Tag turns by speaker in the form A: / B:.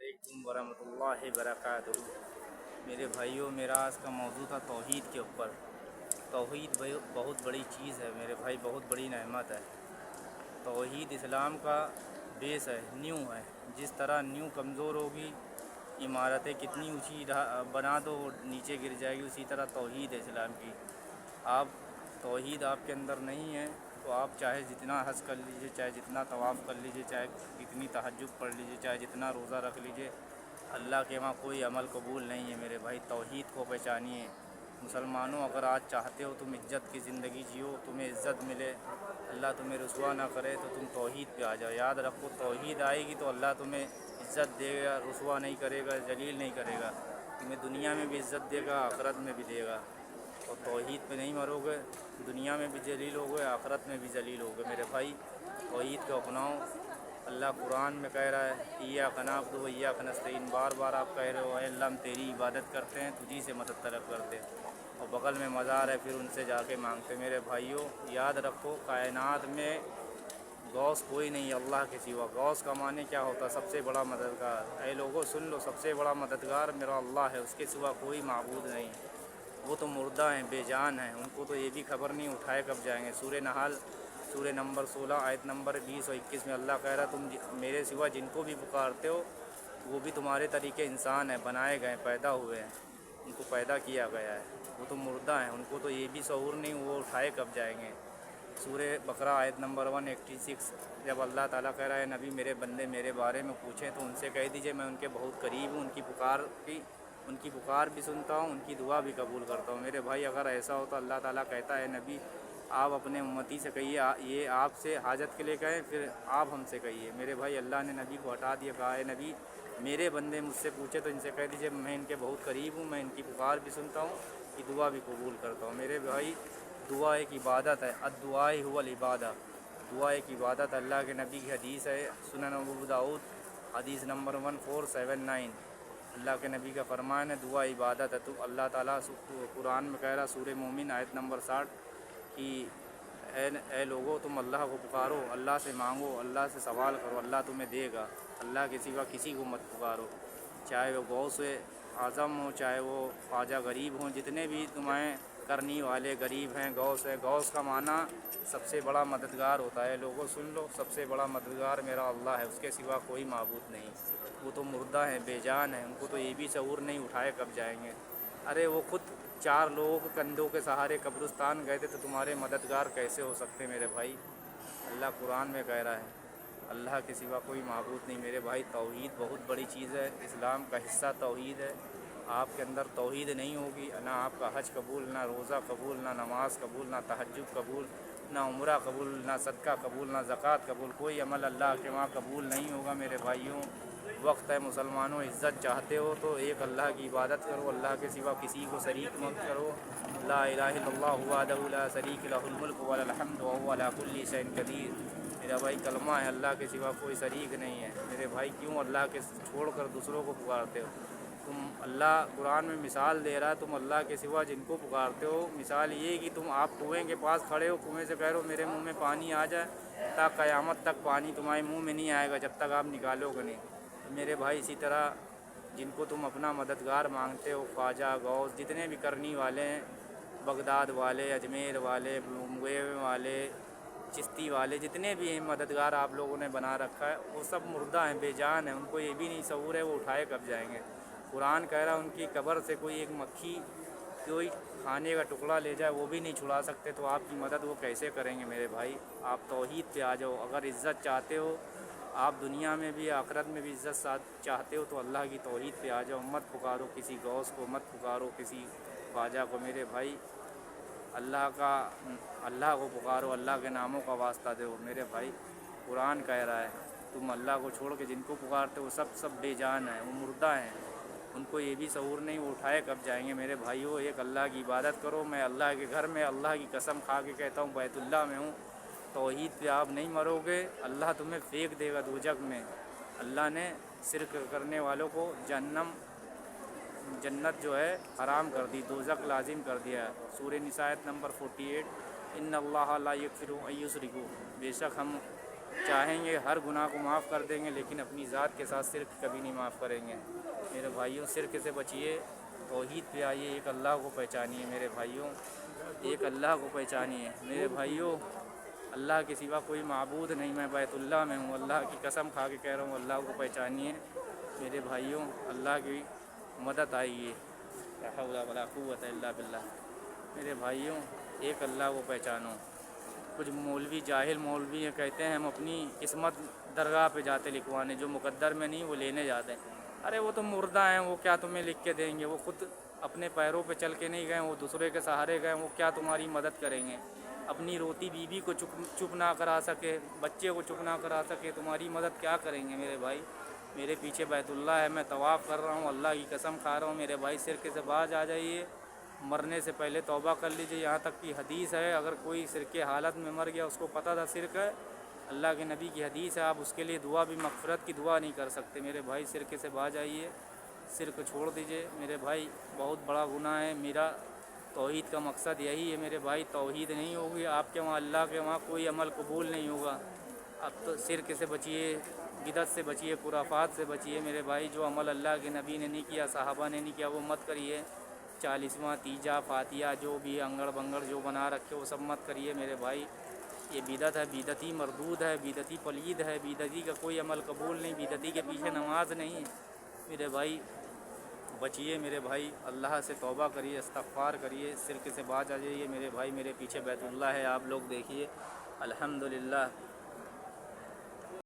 A: अलैकुम वरहमतुल्लाहि वबरकातुहू। मेरे भाइयों, मेरा आज का मौजू था तौहीद के ऊपर। तौहीद बहुत बड़ी चीज़ है मेरे भाई, बहुत बड़ी नेमत है। तौहीद इस्लाम का बेस है, नींव है। जिस तरह नींव कमज़ोर होगी, इमारतें कितनी ऊंची बना दो नीचे गिर जाएगी, उसी तरह तौहीद है इस्लाम की। आप तौहीद आपके अंदर नहीं है तो आप चाहे जितना हज कर लीजिए, चाहे जितना तवाफ़ कर लीजिए, चाहे कितनी तहज्जुद पढ़ लीजिए, चाहे जितना रोज़ा रख लीजिए, अल्लाह के वहाँ कोई अमल कबूल नहीं है मेरे भाई। तौहीद को पहचानिए। मुसलमानों, अगर आज चाहते हो तुम इज़्ज़त की ज़िंदगी जियो, तुम्हें इज़्ज़त मिले, अल्लाह तुम्हें रुसवा ना करे, तो तुम तौहीद पे आ जाओ। याद रखो, तौहीद आएगी तो अल्लाह तुम्हें इज़्ज़त देगा, रुसवा नहीं करेगा, जलील नहीं करेगा। तुम्हें दुनिया में भी इज़्ज़त देगा, आखिरत में भी देगा। और तौहीद पे नहीं मरोगे, दुनिया में भी जलील होगे, आखिरत में भी जलील होगे मेरे भाई। तौहीद को अपनाओ। अल्लाह कुरान में कह रहा है, इय्याक नअबुदु व इय्याक नस्तईन। बार बार आप कह रहे हो, ऐ अल्लाह हम तेरी इबादत करते हैं, तुझी से मदद तलब करते हैं। और बगल में मज़ार है, फिर उनसे जाके मांगते। मेरे भाइयों, याद रखो, कायनात में गौस कोई नहीं है अल्लाह के सिवा। गौस का माने क्या होता है? सबसे बड़ा मददगार। ऐ लोगों सुन लो, सबसे बड़ा मददगार मेरा अल्लाह है, उसके सिवा कोई माबूद नहीं। वो तो मुर्दा हैं, बेजान हैं, उनको तो ये भी खबर नहीं उठाए कब जाएंगे। सूरह नहल सूरह नंबर 16 आयत नंबर 20 और 21 में अल्लाह कह रहा, तुम मेरे सिवा जिनको भी पुकारते हो वो भी तुम्हारे तरीके इंसान हैं, बनाए गए, पैदा हुए हैं, उनको पैदा किया गया है। वो तो मुर्दा हैं, उनको तो ये भी शऊर नहीं, वो उठाए कब जाएंगे। सूरह बकरा आयत नंबर 186, जब अल्लाह ताला कह रहा है, नबी मेरे बंदे मेरे बारे में पूछें तो उनसे कह दीजिए मैं उनके बहुत करीब हूँ, उनकी पुकार भी सुनता हूँ, उनकी दुआ भी कबूल करता हूँ। मेरे भाई, अगर ऐसा हो तो अल्लाह ताला कहता है, नबी आप अपने उम्मती से कहिए, ये आपसे हाजत के लिए कहें, फिर आप हमसे कहिए। मेरे भाई, अल्लाह ने नबी को हटा दिया, कहा है नबी मेरे बंदे मुझसे पूछे तो इनसे कह दीजिए मैं इनके बहुत करीब हूँ, मैं इनकी पुकार भी सुनता हूँ, कि दुआ भी कबूल करता हूँ। मेरे भाई, दुआ एक इबादत है, अद्दुआ हुवल इबादत। दुआ एक इबादत। अल्लाह के नबी की हदीस है, सुनन अबू दाऊद हदीस नंबर 1479। अल्लाह के नबी का फरमान है, दुआ इबादत है। तो अल्लाह ताला कुरान में कह रहा, सूरह मोमिन आयत नंबर 60, कि ए लोगो तुम अल्लाह को पुकारो, अल्लाह से मांगो, अल्लाह से सवाल करो, अल्लाह तुम्हें देगा। अल्लाह के सिवा किसी को मत पुकारो, चाहे वो गौस आज़म हो, चाहे वो ख्वाजा गरीब हों, जितने भी तुम्हें करनी वाले गरीब हैं। गौस है, गौस का माना सबसे बड़ा मददगार होता है। लोगों सुन लो, सबसे बड़ा मददगार मेरा अल्लाह है, उसके सिवा कोई माबूद नहीं। वो तो मुर्दा हैं, बेजान हैं, उनको तो ये भी शऊर नहीं, उठाए कब जाएंगे। अरे वो खुद 4 लोगों के कंधों के सहारे कब्रिस्तान गए थे, तो तुम्हारे मददगार कैसे हो सकते मेरे भाई? अल्लाह कुरान में कह रहा है, अल्लाह के सिवा कोई माबूद नहीं। मेरे भाई, तौहीद बहुत बड़ी चीज़ है, इस्लाम का हिस्सा तौहीद है। आपके अंदर तौहीद नहीं होगी, ना आपका हज कबूल, ना रोज़ा कबूल, ना नमाज कबूल, ना तहज्जुद कबूल, ना उम्रा कबूल, ना सदका कबूल, ना ज़कात कबूल। कोई अमल अल्लाह के वहाँ कबूल नहीं होगा मेरे भाइयों। वक्त है मुसलमानों, इज़्ज़त चाहते हो तो एक अल्लाह की इबादत करो, अल्लाह के सिवा किसी को शरीक मत करो। ला इलाहा इल्लल्लाहु वहदहु ला शरीक लहुल मुल्क व लहुल हम्दु व हुवा अला कुल्ली शैइन क़दीर। मेरा भाई, कलमा है, अल्लाह के सिवा कोई शरीक नहीं है। मेरे भाई, क्यों अल्लाह के छोड़कर दूसरों को पुकारते हो? तुम, अल्लाह कुरान में मिसाल दे रहा है, तुम अल्लाह के सिवा जिनको पुकारते हो, मिसाल ये कि तुम आप कुएँ के पास खड़े हो, कुएँ से कह रहे हो मेरे मुंह में पानी आ जाए, तक क़यामत तक पानी तुम्हारे मुंह में नहीं आएगा जब तक आप निकालोगे नहीं। मेरे भाई, इसी तरह जिनको तुम अपना मददगार मांगते हो, ख्वाजा गौस जितने भी करनी वाले हैं, बगदाद वाले, अजमेर वाले, मुंगेर वाले, चिश्ती वाले, जितने भी हैं मददगार आप लोगों ने बना रखा है, वो सब मुर्दा हैं, बेजान हैं, उनको ये भी नहीं शऊर है वो उठाए कब जाएंगे। कुरान कह रहा है, उनकी कब्र से कोई एक मक्खी, कोई खाने का टुकड़ा ले जाए वो भी नहीं छुड़ा सकते, तो आपकी मदद वो कैसे करेंगे मेरे भाई? आप तौहीद पे आ जाओ। अगर इज़्ज़त चाहते हो आप, दुनिया में भी आखिरत में भी इज़्ज़त चाहते हो, तो अल्लाह की तौहीद पे आ जाओ। मत पुकारो किसी गौस को, मत पुकारो किसी ख्वाजा को। मेरे भाई, अल्लाह को पुकारो, अल्लाह के नामों का वास्ता दो। मेरे भाई, कुरान कह रहा है, तुम अल्लाह को छोड़ के जिनको पुकारते हो सब बेजान हैं, वो मुर्दा हैं, उनको ये भी शऊर नहीं, वो उठाए कब जाएंगे। मेरे भाइयों, एक अल्लाह की इबादत करो। मैं अल्लाह के घर में, अल्लाह की कसम खा के कहता हूँ, बैतुल्लाह में हूँ। तौहीद पे आप नहीं मरोगे, अल्लाह तुम्हें फेंक देगा दोजख में। अल्लाह ने शिरक करने वालों को जन्नत जो है हराम कर दी, दोजख लाजिम कर दिया है। सूरह निसा आयत नंबर 48, इन्नल्लाह ला यगफिरु अन युशरिकु। बेशक हम چاہیں گے ہر گناہ کو معاف کر دیں گے، لیکن اپنی ذات کے ساتھ شرک کبھی نہیں معاف کریں گے۔ میرے بھائیوں، شرک سے بچیے، توحید پہ آئیے، ایک اللہ کو پہچانیے میرے بھائیوں، ایک اللہ کو پہچانیے میرے بھائیوں۔ اللہ کے سوا کوئی معبود نہیں، میں بیت اللہ میں ہوں، اللہ کی قسم کھا کے کہہ رہا ہوں، اللہ کو پہچانیے میرے بھائیوں، اللہ کی مدد آئیے، لا حول ولا قوت الا باللہ۔ میرے بھائیوں، ایک اللہ کو پہچانو۔ کچھ مولوی، جاہل مولوی ہیں، کہتے ہیں ہم اپنی قسمت درگاہ پہ جاتے لکھوانے، جو مقدر میں نہیں وہ لینے جاتے ہیں۔ ارے وہ تو مردہ ہیں، وہ کیا تمہیں لکھ کے دیں گے؟ وہ خود اپنے پیروں پہ چل کے نہیں گئے، وہ دوسرے کے سہارے گئے، وہ کیا تمہاری مدد کریں گے؟ اپنی روتی بیوی کو چپ نہ کرا سکے، بچے کو چپ نہ کرا سکے، تمہاری مدد کیا کریں گے میرے بھائی؟ میرے پیچھے بیت اللہ ہے، میں طواف کر رہا ہوں، اللہ کی قسم کھا رہا ہوں میرے بھائی، شرک سے باز آ جائیے، مرنے سے پہلے توبہ کر لیجیے۔ یہاں تک کہ حدیث ہے، اگر کوئی شرک کی حالت میں مر گیا، اس کو پتہ تھا شرک ہے، اللہ کے نبی کی حدیث ہے، آپ اس کے لیے دعا بھی، مغفرت کی دعا نہیں کر سکتے میرے بھائی۔ شرک سے باز آئیے، شرک چھوڑ دیجیے میرے بھائی، بہت بڑا گناہ ہے۔ میرا توحید کا مقصد یہی ہے میرے بھائی، توحید نہیں ہوگی آپ کے وہاں، اللہ کے وہاں کوئی عمل قبول نہیں ہوگا۔ اب تو شرک سے بچیے، بدعت سے بچیے، خرافات سے بچیے میرے بھائی۔ جو عمل اللہ کے نبی نے نہیں کیا، صحابہ نے نہیں کیا، وہ مت کریے۔ 40واں تیجا فاتحہ جو بھی انگڑ بنگڑ جو بنا رکھے، وہ سب مت کریے میرے بھائی۔ یہ بدعت ہے، بدعتی مردود ہے، بدعتی پلید ہے، بدعتی کا کوئی عمل قبول نہیں، بدعتی کے پیچھے نماز نہیں میرے بھائی۔ بچیے میرے بھائی، اللہ سے توبہ کریے، استغفار کریے، شرک سے باز آ جائیے میرے بھائی۔ میرے پیچھے بیت اللہ ہے، آپ لوگ دیکھیے، الحمدللہ